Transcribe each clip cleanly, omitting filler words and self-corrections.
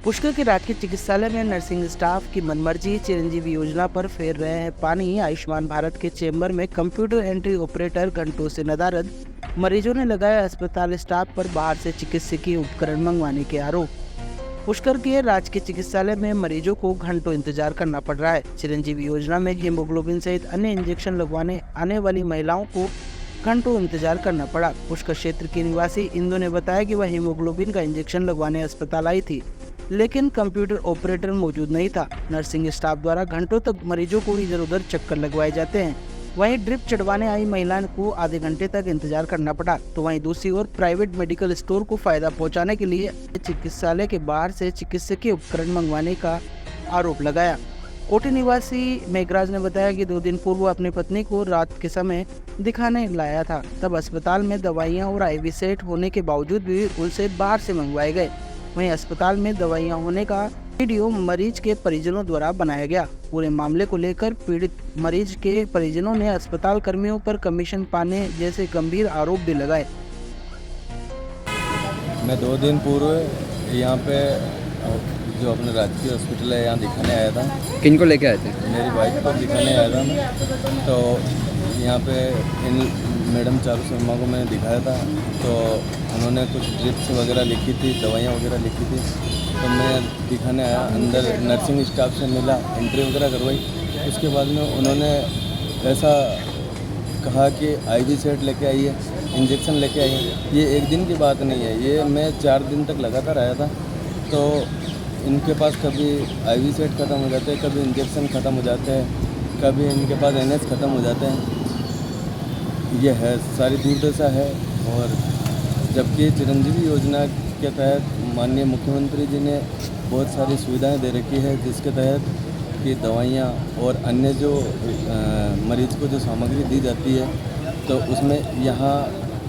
पुष्कर के राजकीय चिकित्सालय में नर्सिंग स्टाफ की मनमर्जी चिरंजीवी योजना पर फेर रहे हैं पानी। आयुष्मान भारत के चेंबर में कंप्यूटर एंट्री ऑपरेटर घंटों से नदारद। मरीजों ने लगाया अस्पताल स्टाफ पर बाहर से चिकित्सकीय उपकरण मंगवाने के आरोप। पुष्कर के राजकीय चिकित्सालय में मरीजों को घंटों इंतजार करना पड़ रहा है। चिरंजीवी योजना में हीमोग्लोबिन सहित अन्य इंजेक्शन लगवाने आने वाली महिलाओं को घंटों इंतजार करना पड़ा। पुष्कर क्षेत्र की निवासी इंदु ने बताया कि वह हीमोग्लोबिन का इंजेक्शन लगवाने अस्पताल आई थी, लेकिन कंप्यूटर ऑपरेटर मौजूद नहीं था। नर्सिंग स्टाफ द्वारा घंटों तक मरीजों को इधर उधर चक्कर लगवाए जाते हैं। वहीं ड्रिप चढ़वाने आई महिला को आधे घंटे तक इंतजार करना पड़ा। तो वहीं दूसरी ओर प्राइवेट मेडिकल स्टोर को फायदा पहुंचाने के लिए चिकित्सालय के बाहर से चिकित्सकीय उपकरण मंगवाने का आरोप लगाया। कोटी निवासी मेघराज ने बताया कि 2 दिन पूर्व अपनी पत्नी को रात के समय दिखाने लाया था। तब अस्पताल में दवाइयां और IV सेट होने के बावजूद भी उनसे बाहर से मंगवाए गए। वहीं अस्पताल में दवाइयां होने का वीडियो मरीज के परिजनों द्वारा बनाया गया। पूरे मामले को लेकर पीड़ित मरीज के परिजनों ने अस्पताल कर्मियों पर कमीशन पाने जैसे गंभीर आरोप भी लगाए। मैं 2 दिन पूर्व यहाँ पे जो अपने राजकीय हॉस्पिटल है यहाँ दिखाने आया था। किनको लेके आए थे? मेरी वाइफ को दिखाने आया था मैं। तो यहाँ पे इन मैडम चारू शर्मा को मैंने दिखाया था, तो उन्होंने कुछ ड्रिप्स वगैरह लिखी थी, दवाइयाँ वगैरह लिखी थी। तो मैं दिखाने आया, अंदर नर्सिंग स्टाफ से मिला, एंट्री वगैरह करवाई। उसके बाद में उन्होंने ऐसा कहा कि IV सेट लेके आइए, इंजेक्शन लेके आइए। ये एक दिन की बात नहीं है, ये मैं 4 दिन तक लगातार आया था। तो इनके पास कभी IV सेट ख़त्म हो जाते हैं, कभी इंजेक्शन ख़त्म हो जाते हैं, कभी इनके पास NS ख़त्म हो जाते हैं। ये है सारी दुर्दशा है। और जबकि चिरंजीवी योजना के तहत माननीय मुख्यमंत्री जी ने बहुत सारी सुविधाएं दे रखी है, जिसके तहत कि दवाइयाँ और अन्य जो मरीज़ को जो सामग्री दी जाती है, तो उसमें यहाँ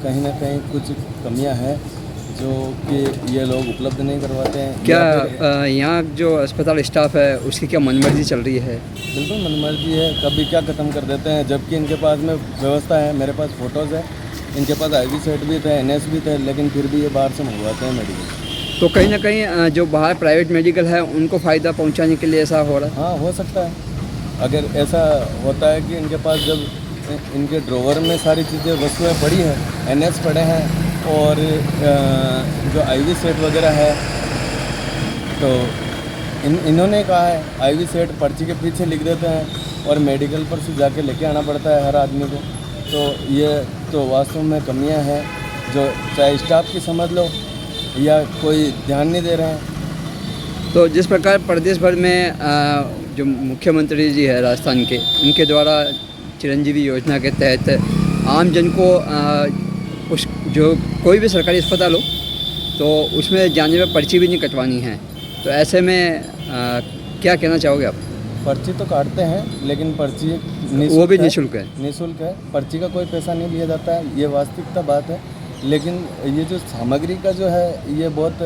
कहीं ना कहीं कुछ कमियां हैं जो कि ये लोग उपलब्ध नहीं करवाते हैं। क्या यहाँ जो अस्पताल स्टाफ है उसकी क्या मनमर्जी चल रही है? बिल्कुल मनमर्जी है, कभी क्या ख़त्म कर देते हैं, जबकि इनके पास में व्यवस्था है। मेरे पास फ़ोटोज़ है, इनके पास IV सेट भी थे, NS भी थे, लेकिन फिर भी ये बाहर से मंगवाते हैं मेडिकल। तो कहीं ना कहीं जो बाहर प्राइवेट मेडिकल है उनको फ़ायदा पहुँचाने के लिए ऐसा हो रहा है? हाँ, हो सकता है। अगर ऐसा होता है कि इनके पास जब इनके ड्रॉवर में सारी चीज़ें वस्तुएँ पड़ी हैं, NS पड़े हैं और जो IV सेट वगैरह है, तो इन्होंने कहा है IV सेट पर्ची के पीछे लिख देते हैं और मेडिकल पर से जाके लेके आना पड़ता है हर आदमी को। तो ये तो वास्तव में कमियां हैं जो चाहे स्टाफ की समझ लो या कोई ध्यान नहीं दे रहे हैं। तो जिस प्रकार प्रदेश भर में जो मुख्यमंत्री जी है राजस्थान के, उनके द्वारा चिरंजीवी योजना के तहत आम जन को उस जो कोई भी सरकारी अस्पताल हो तो उसमें जाने में पर्ची भी नहीं कटवानी है, तो ऐसे में क्या कहना चाहोगे आप? पर्ची तो काटते हैं, लेकिन पर्ची वो भी निःशुल्क है। निःशुल्क है, पर्ची का कोई पैसा नहीं लिया जाता है, ये वास्तविकता बात है। लेकिन ये जो सामग्री का जो है, ये बहुत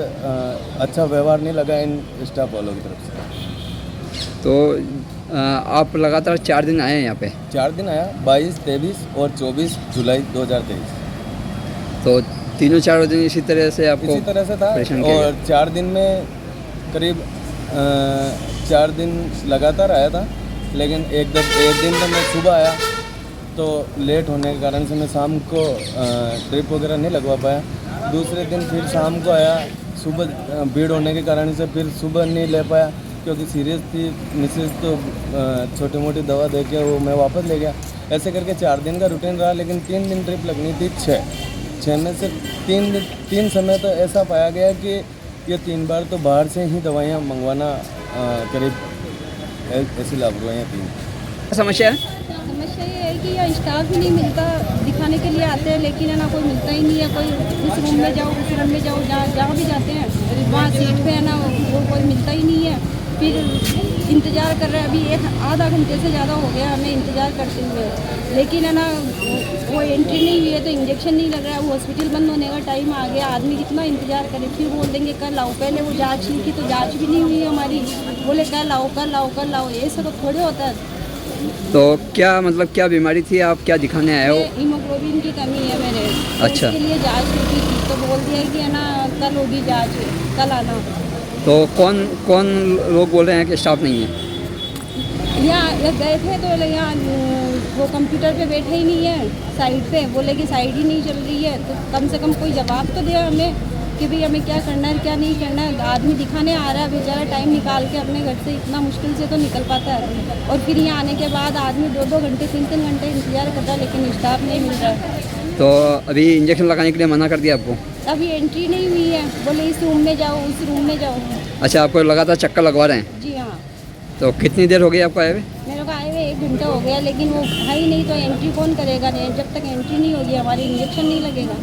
अच्छा व्यवहार नहीं लगा इन स्टाफ वालों की तरफ से। तो आप लगातार 4 दिन आए हैं यहाँ पे? 4 दिन आया, 22, 23 और 24 जुलाई 2023। तो तीनों 4 दिन इसी तरह से आपको इसी तरह से था। और 4 दिन में करीब 4 दिन लगातार आया था, लेकिन एक दिन तो मैं सुबह आया, तो लेट होने के कारण से मैं शाम को ड्रिप वगैरह नहीं लगवा पाया। दूसरे दिन फिर शाम को आया, सुबह भीड़ होने के कारण से फिर सुबह नहीं ले पाया, क्योंकि सीरियस थी मिसेज, तो छोटी मोटी दवा दे के वो मैं वापस ले गया। ऐसे करके 4 दिन का रूटीन रहा, लेकिन 3 दिन ड्रिप लगनी थी। 6 में से 3 समय तो ऐसा पाया गया कि ये 3 बार तो बाहर से ही दवाइयाँ मंगवाना करीब ऐसी लापरवाहियाँ थी। समस्या है? समस्या ये है कि यह स्टाफ ही नहीं मिलता, दिखाने के लिए आते हैं लेकिन है ना कोई मिलता ही नहीं है। कोई इस रूम में जाओ, उस रूम में जाओ, जहाँ भी जाते हैं वहाँ सीट पे है ना वो कोई मिलता ही नहीं है। फिर इंतज़ार कर रहे हैं, अभी आधा घंटे से ज़्यादा हो गया हमें इंतज़ार करते हुए, लेकिन है ना वो एंट्री नहीं हुई है, तो इंजेक्शन नहीं लग रहा है। वो हॉस्पिटल बंद होने का टाइम आ गया, आदमी कितना इंतज़ार करे। फिर बोल देंगे कल आओ, पहले वो जाँच की तो जाँच भी नहीं हुई हमारी, बोले कल आओ कल आओ कल आओ। ये सब थोड़े होता है। तो क्या मतलब क्या बीमारी थी, आप क्या दिखाने आए हो? हीमोग्लोबिन की कमी है मेरे। अच्छा। इसके लिए जांच की थी, तो बोल दिया कि है ना कल होगी जांच, कल आना। तो कौन कौन लोग बोल रहे हैं कि स्टाफ नहीं है? यहाँ गए थे तो यहाँ वो कंप्यूटर पे बैठे ही नहीं है साइड पे, बोले कि साइड ही नहीं चल रही है। तो कम से कम कोई जवाब तो दे हमें कि भाई हमें क्या करना है क्या नहीं करना है। आदमी दिखाने आ रहा है बेचारा, टाइम निकाल के अपने घर से इतना मुश्किल से तो निकल पाता है, और फिर यहाँ आने के बाद आदमी 2-2 घंटे 3-3 घंटे इंतजार कर रहा है, लेकिन स्टाफ नहीं मिल रहा है। तो अभी इंजेक्शन लगाने के लिए मना कर दिया आपको? अभी एंट्री नहीं हुई है, बोले इस रूम में जाओ उस रूम में जाओ। अच्छा, आपको लगातार चक्कर लगवा रहे हैं? जी हाँ। तो कितनी देर हो गई आपको आए हुए? मेरे को आए हुए 1 घंटा हो गया, लेकिन वो है ही नहीं, तो एंट्री कौन करेगा? नहीं, जब तक एंट्री नहीं होगी हमारी इंजेक्शन नहीं लगेगा।